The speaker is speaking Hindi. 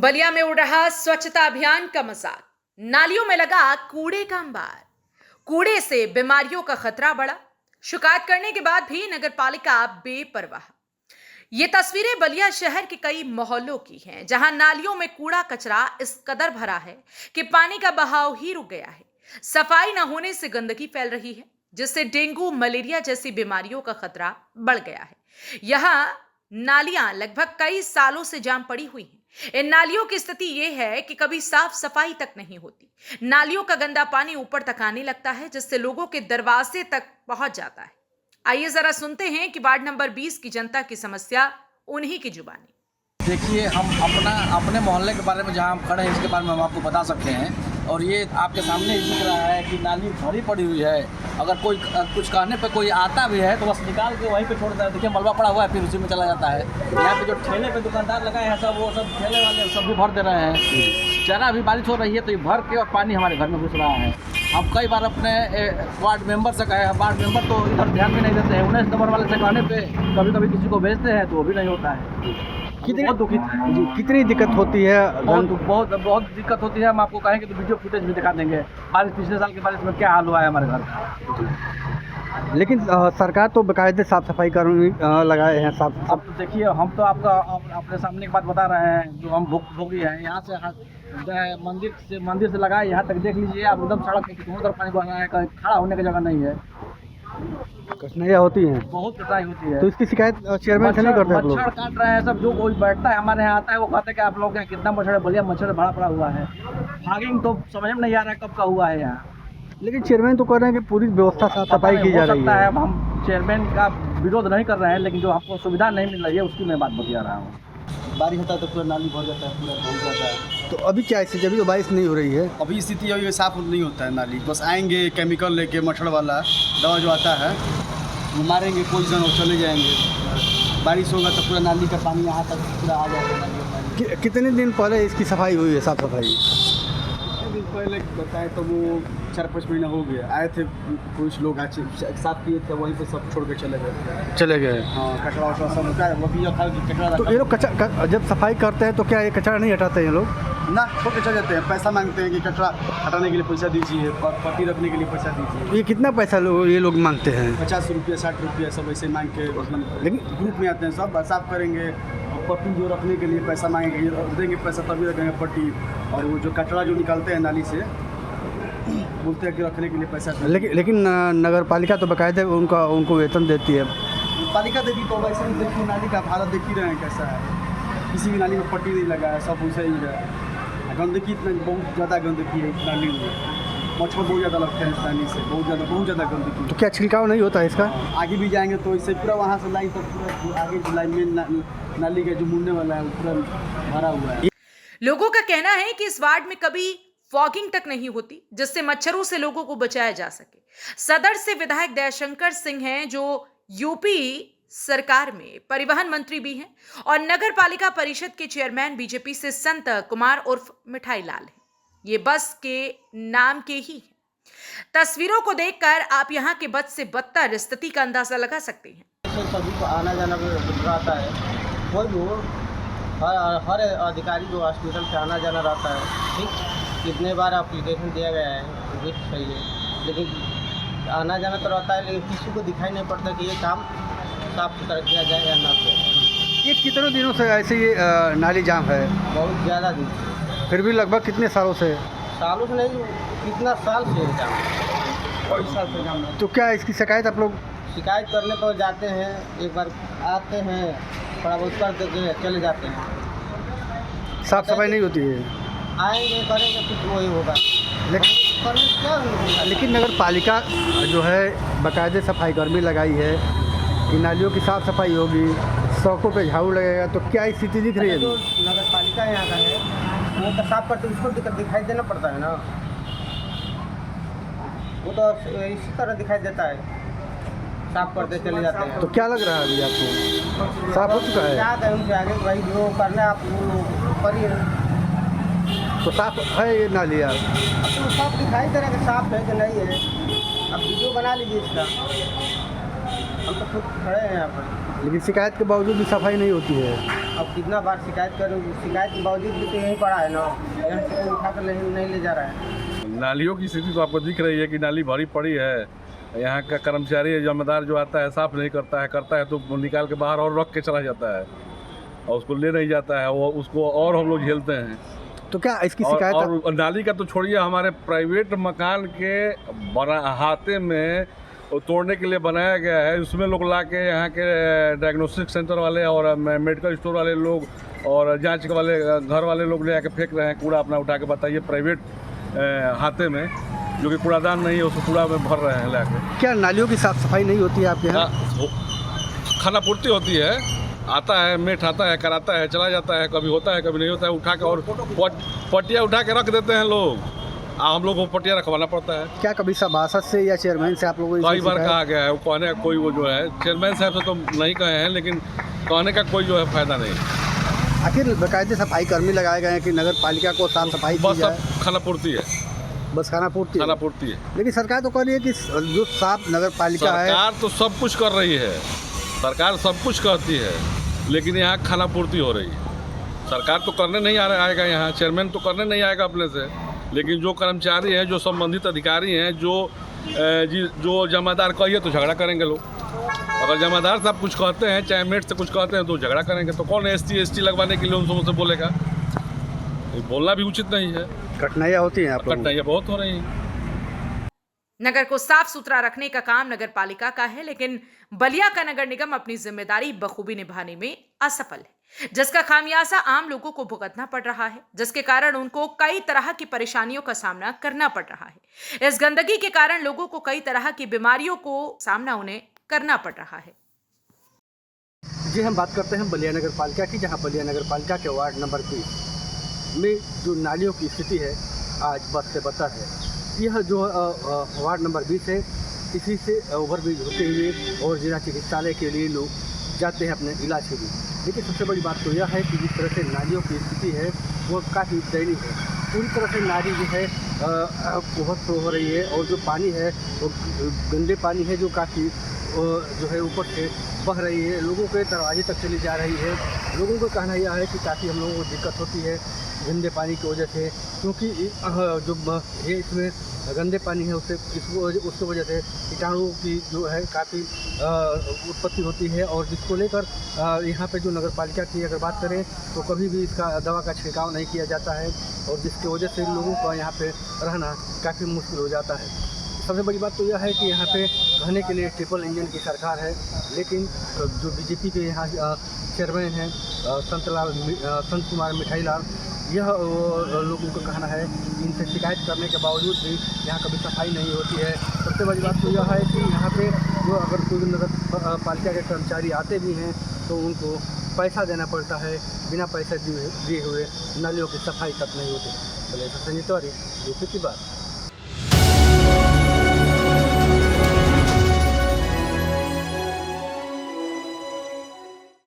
बलिया में उड़ रहा स्वच्छता अभियान का मजाक। नालियों में लगा कूड़े का अंबार। कूड़े से बीमारियों का खतरा बढ़ा। शिकायत करने के बाद भी नगरपालिका बेपरवाह। ये तस्वीरें बलिया शहर के कई मोहल्लों की हैं, जहां नालियों में कूड़ा कचरा इस कदर भरा है कि पानी का बहाव ही रुक गया है। सफाई न होने से गंदगी फैल रही है, जिससे डेंगू, मलेरिया जैसी बीमारियों का खतरा बढ़ गया है। यहाँ नालियां लगभग कई सालों से जाम पड़ी हुई हैं। इन नालियों की स्थिति ये है कि कभी साफ सफाई तक नहीं होती। नालियों का गंदा पानी ऊपर तक आने लगता है, जिससे लोगों के दरवाजे तक पहुंच जाता है। आइए जरा सुनते हैं कि वार्ड नंबर 20 की जनता की समस्या उन्हीं की जुबानी। देखिए, हम अपने मोहल्ले के बारे में जहाँ हम खड़े हैं इसके बारे में हम आपको बता सकते हैं। और ये आपके सामने ही दिख रहा है कि नाली भरी पड़ी हुई है। अगर कोई कुछ कहने पे कोई आता भी है तो बस निकाल के वहीं पे छोड़ देता है। देखिए, मलबा पड़ा हुआ है, फिर उसी में चला जाता है। यहाँ पे जो ठेले पे दुकानदार लगाए हैं सब, वो सब ठेले वाले सब भी भर दे रहे हैं। जरा अभी बारिश हो रही है तो ये भर के और पानी हमारे घर में घुस रहा है। हम कई बार अपने वार्ड मेंबर से कहे, वार्ड मेंबर तो इधर ध्यान भी नहीं देते हैं। 19 नंबर वाले से कहने पे कभी कभी किसी को भेजते हैं तो वो भी नहीं होता है। बहुत दुखित जी। कितनी दिक्कत होती है? बहुत दिक्कत होती है। हम आपको कहेंगे तो वीडियो फुटेज भी दिखा देंगे। बारिश, पिछले साल की बारिश में क्या हाल हुआ है हमारे घर का। लेकिन सरकार तो बाकायदे साफ सफाई कर्मी लगाए हैं। साफ अब तो देखिए, हम तो आपका अपने सामने की बात बता रहे हैं जो हम भोगी हैं। यहाँ से मंदिर से लगाए यहाँ तक देख लीजिए आप, एकदम सड़क में कितनी तरफ पानी बह रहा है, कहीं खड़ा होने की जगह नहीं है। कठिनाइयाँ होती हैं, बहुत कठिनाई होती है। तो इसकी शिकायत चेयरमैन से नहीं करते आप लोग? मच्छर काट रहे हैं सब। जो कोई बैठता है हमारे यहाँ आता है वो कहते हैं कि आप लोग यहाँ कितना मच्छर है। बलिया मच्छर भरा पड़ा हुआ है। फॉगिंग तो समझ में नहीं आ रहा है कब का हुआ है यहाँ। लेकिन चेयरमैन तो कह रहे हैं कि पूरी व्यवस्था साफ सफाई की जा रही है। अब हम चेयरमैन का विरोध नहीं कर रहे हैं, लेकिन जो आपको सुविधा नहीं मिल रही है उसकी मैं बात बता रहा हूँ। बारिश होता है तो पूरा नाली भर जाता है, पूरा भर जाता है। तो अभी क्या स्थिति? अभी तो बारिश नहीं हो रही है। अभी स्थिति अभी साफ नहीं होता है नाली। बस आएंगे केमिकल लेके, मच्छर वाला दवा जो आता है वो मारेंगे, कोई जन वो चले जाएंगे। बारिश होगा तो पूरा नाली का पानी यहाँ तक पूरा आ जाएगा। कितने दिन पहले इसकी सफाई हुई है, साफ सफाई? कितने दिन पहले बताए तो वो 4-5 महीना हो गया। आए थे कुछ लोग, साफ किए थे, वहीं पे सब छोड़ के चले गए। हाँ, कचरा वचरा सब कचरा। तो ये लोग कचरा जब सफाई करते हैं तो क्या ये कचरा नहीं हटाते हैं ये लोग? ना, छोड़ के चले जाते हैं। पैसा मांगते हैं कि कचरा हटाने के लिए पैसा दीजिए, पट्टी रखने के लिए पैसा दीजिए। ये कितना पैसा ये लोग मांगते हैं? 50 रुपया 60 रुपया सब ऐसे मांग के। लेकिन ग्रुप में आते हैं सब, साफ करेंगे। पट्टी जो रखने के लिए पैसा मांगेंगे, देंगे पैसा तभी रखेंगे पट्टी। और वो जो कचरा जो निकालते हैं नाली से, बोलते हैं कि रखने के लिए पैसा। लेकिन नगर पालिका तो बाकायदे उनको वेतन देती है। पालिका देती तो वैसे ही देखिए, नाली का भारत देख ही रहे हैं कैसा है। किसी भी नाली में पट्टी नहीं लगा है, सब वैसे ही है। गंदगी इतना, बहुत ज़्यादा गंदगी है नाली में। मच्छर बहुत ज़्यादा लगते हैं इस नाली से, बहुत ज़्यादा गंदगी। तो क्या छिड़काव नहीं होता है इसका? आगे भी जाएंगे तो इससे पूरा वहाँ से लाइन तक, पूरा आगे जो लाइन में नाली का जो मुड़ने वाला है वो पूरा भरा हुआ है। लोगों का कहना है कि इस वार्ड में कभी फॉगिंग तक नहीं होती, जिससे मच्छरों से लोगों को बचाया जा सके। सदर से विधायक दयाशंकर सिंह हैं, जो यूपी सरकार में परिवहन मंत्री भी हैं, और नगर पालिका परिषद के चेयरमैन बीजेपी से संत कुमार उर्फ मिठाई लाल हैं। ये बस के नाम के ही हैं। तस्वीरों को देखकर आप यहाँ के बद से बदतर स्थिति का अंदाजा लगा सकते हैं। सभी को आना जाना भी रहता है। कोई भी हर अधिकारी जो हॉस्पिटल से आना जाना रहता है, ठीक। कितने बार एप्लीकेशन दिया गया है, वो भी सही है, लेकिन आना जाना तो रहता है, लेकिन किसी को दिखाई नहीं पड़ता कि ये काम साफ सुथरा किया जाए या ना किया। ये कितने दिनों से ऐसे ये नाली जाम है? बहुत ज़्यादा दिन। फिर भी लगभग कितने सालों से? सालों से नहीं, कितना साल से जाम, 20 साल से जाम। तो क्या इसकी शिकायत आप लोग? शिकायत करने पर जाते हैं, एक बार आते हैं, थोड़ा बहुत कर देके चले जाते हैं। साफ सफाई नहीं होती है? आएंगे करेंगे कुछ वही होगा, लेकिन नगर पालिका जो है बाकायदे सफाई कर्मी लगाई है कि नालियों की साफ सफाई होगी, सड़कों पे झाड़ू लगेगा, तो क्या स्थिति दिख रही है? जो नगर पालिका यहाँ का है वो तो साफ करते, उसको दिखाई देना पड़ता है ना। वो तो इसी तरह दिखाई देता है, साफ करते चले जाते हैं। तो क्या लग रहा है अभी आपको? साफ हो चुका है? क्या कहें उनसे आगे, भाई जो करना है आप वो करिए। तो साफ है ये नाली यार? अब तो साफ दिखाई दे रहा है कि साफ है कि नहीं है। अब वीडियो बना लीजिए इसका, हम तो खुद खड़े हैं यहाँ पर। लेकिन शिकायत के बावजूद भी सफाई नहीं होती है। अब कितना बार शिकायत करूँ, शिकायत के बावजूद भी तो यहीं पड़ा है ना, यहाँ से कोई उठा कर नहीं ले जा रहा है। नालियों की स्थिति तो आपको दिख रही है कि नाली भरी पड़ी है। यहाँ का कर्मचारी जिम्मेदार जो आता है साफ़ नहीं करता है तो निकाल के बाहर और रख के चला जाता है और उसको ले नहीं जाता है, वो उसको और हम लोग झेलते हैं। तो क्या इसकी शिकायत और नाली का तो छोड़िए, हमारे प्राइवेट मकान के अहाते में वो तोड़ने के लिए बनाया गया है, उसमें लोग ला के यहाँ के डायग्नोस्टिक सेंटर वाले और मेडिकल स्टोर वाले लोग और जांच वाले घर वाले लोग ले आके फेंक रहे हैं कूड़ा अपना उठा के। बताइए, प्राइवेट हाथे में जो कि कूड़ादान नहीं है उसको कूड़ा में भर रहे हैं लाके। क्या नालियों की साफ सफाई नहीं होती है आपके यहाँ? खाना पूर्ति होती है, आता है मेट आता है कराता है चला जाता है, कभी होता है कभी नहीं होता है, उठा के और पटिया उठा के रख देते हैं लोग। हम लोग को पटिया रखवाना पड़ता है। क्या कभी सभासद से या चेयरमैन से आप लोगों को कई बार कहा गया है, वो कहने का कोई वो जो है चेयरमैन साहब से तो नहीं कहे हैं, लेकिन कहने का कोई जो है फायदा नहीं। आखिर बाकायदे सफाई कर्मी लगाए गए हैं कि नगर पालिका को साफ सफाई की बस जाए? सब खाना पूर्ति है, बस खाना पूर्ति है। लेकिन सरकार तो कह रही है कि जो साफ नगर पालिका है, सरकार तो सब कुछ कर रही है, सरकार सब कुछ कहती है, लेकिन यहाँ खाना पूर्ति हो रही है। सरकार तो करने नहीं आएगा, यहाँ चेयरमैन तो करने नहीं आएगा अपने से, लेकिन जो कर्मचारी हैं, जो संबंधित अधिकारी हैं, जो जमादार कहिए तो झगड़ा करेंगे लोग। अगर जमादार साहब कुछ कहते हैं, चाहे मेट से कुछ कहते हैं तो झगड़ा करेंगे, तो कौन ST लगवाने के लिए उनसे बोलेगा? बोलना भी उचित नहीं है। कठिनाइयाँ होती हैं, कठिनाइयाँ बहुत हो रही हैं। नगर को साफ सुथरा रखने का काम नगर पालिका का है, लेकिन बलिया का नगर निगम अपनी जिम्मेदारी बखूबी निभाने में असफल है, जिसका खामियाजा आम लोगों को भुगतना पड़ रहा है, जिसके कारण उनको कई तरह की परेशानियों का सामना करना पड़ रहा है। इस गंदगी के कारण लोगों को कई तरह की बीमारियों को सामना उन्हें करना पड़ रहा है। जी, हम बात करते हैं बलिया नगर पालिका की, जहां बलिया नगर पालिका के वार्ड नंबर 20 में जो नालियों की स्थिति है आज बद से बदतर है। यह जो वार्ड नंबर 20 है, इसी से ओवरब्रिज होते हुए और जिला चिकित्सालय के लिए लोग जाते हैं अपने इलाज के लिए। लेकिन सबसे बड़ी बात तो यह है कि जिस तरह से नालियों की स्थिति है वो काफ़ी दयनीय है। पूरी तरह से नाली जो है ओवरफ्लो हो रही है और जो पानी है वो गंदे पानी है जो काफ़ी जो है ऊपर से बह रही है, लोगों के दरवाजे तक चली जा रही है। लोगों का कहना यह है कि काफ़ी हम लोगों को दिक्कत होती है गंदे पानी की वजह से, क्योंकि जो ये इसमें गंदे पानी है उसकी वजह से कीटाणुओं की जो है काफ़ी उत्पत्ति होती है, और जिसको लेकर यहाँ पे जो नगर पालिका की अगर बात करें तो कभी भी इसका दवा का छिड़काव नहीं किया जाता है, और जिसकी वजह से लोगों का यहाँ पे रहना काफ़ी मुश्किल हो जाता है। सबसे बड़ी बात तो यह है कि यहाँ पे रहने के लिए ट्रिपल इंजन की सरकार है, लेकिन जो बीजेपी के यहाँ चेयरमैन हैं संत कुमार मिठाई लाल, यह लोगों का कहना है कि इनसे शिकायत करने के बावजूद भी यहाँ कभी सफाई नहीं होती है। सबसे बड़ी बात तो यह है कि यहाँ पे जो अगर कोई नगर पालिका के कर्मचारी आते भी हैं तो उनको पैसा देना पड़ता है, बिना पैसे दिए हुए नालियों की सफाई तक नहीं होती। चलिए, संजीव तिवारी, यूपी की बात।